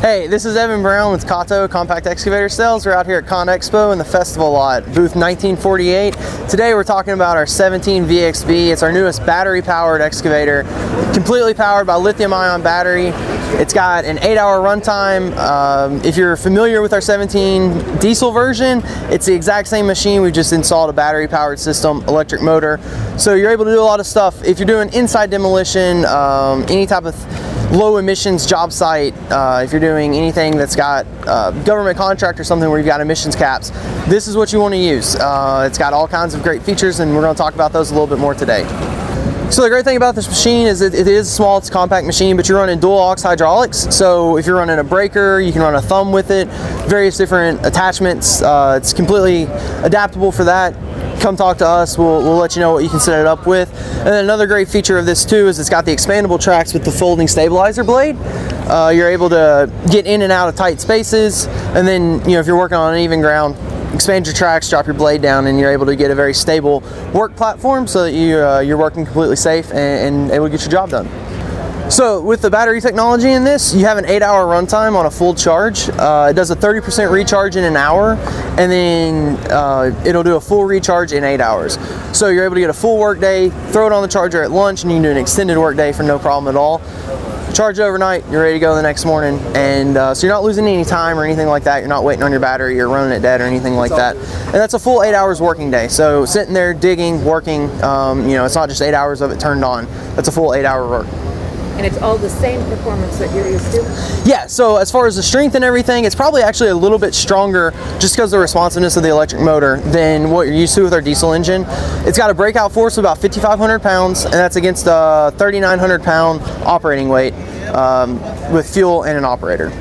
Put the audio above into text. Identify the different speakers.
Speaker 1: Hey, this is Evan Brown with KATO Compact Excavator Sales. We're out here at Con Expo in the Festival Lot, booth 1948. Today we're talking about our 17 VXB. It's our newest battery-powered excavator, completely powered by lithium-ion battery. It's got an 8-hour runtime. If you're familiar with our 17 diesel version, it's the exact same machine. We've just installed a battery-powered system, electric motor. So you're able to do a lot of stuff. If you're doing inside demolition, any type of low emissions job site, if you're doing anything that's got government contract or something where you've got emissions caps, this is what you want to use. It's got all kinds of great features, and we're going to talk about those a little bit more today. So the great thing about this machine is it is small, it's a compact machine, but you're running dual aux hydraulics. So if you're running a breaker, you can run a thumb with it, various different attachments. It's completely adaptable for that. Come talk to us, we'll let you know what you can set it up with. And then another great feature of this too is it's got the expandable tracks with the folding stabilizer blade. You're able to get in and out of tight spaces, and then if you're working on uneven ground, expand your tracks, drop your blade down, and you're able to get a very stable work platform so that you're working completely safe and able to get your job done. So with the battery technology in this, you have an 8-hour runtime on a full charge. It does a 30% recharge in an hour, and then it'll do a full recharge in 8 hours. So you're able to get a full work day, throw it on the charger at lunch, and you can do an extended work day for no problem at all. Charge overnight, you're ready to go the next morning, and so you're not losing any time or anything like that. You're not waiting on your battery or running it dead or anything like that. And that's a full 8 hours working day. So sitting there digging, working, it's not just 8 hours of it turned on. That's a full 8-hour work.
Speaker 2: And it's all the same performance that you're used to?
Speaker 1: Yeah, so as far as the strength and everything, it's probably actually a little bit stronger just because of the responsiveness of the electric motor than what you're used to with our diesel engine. It's got a breakout force of about 5,500 pounds, and that's against a 3,900 pound operating weight with fuel and an operator.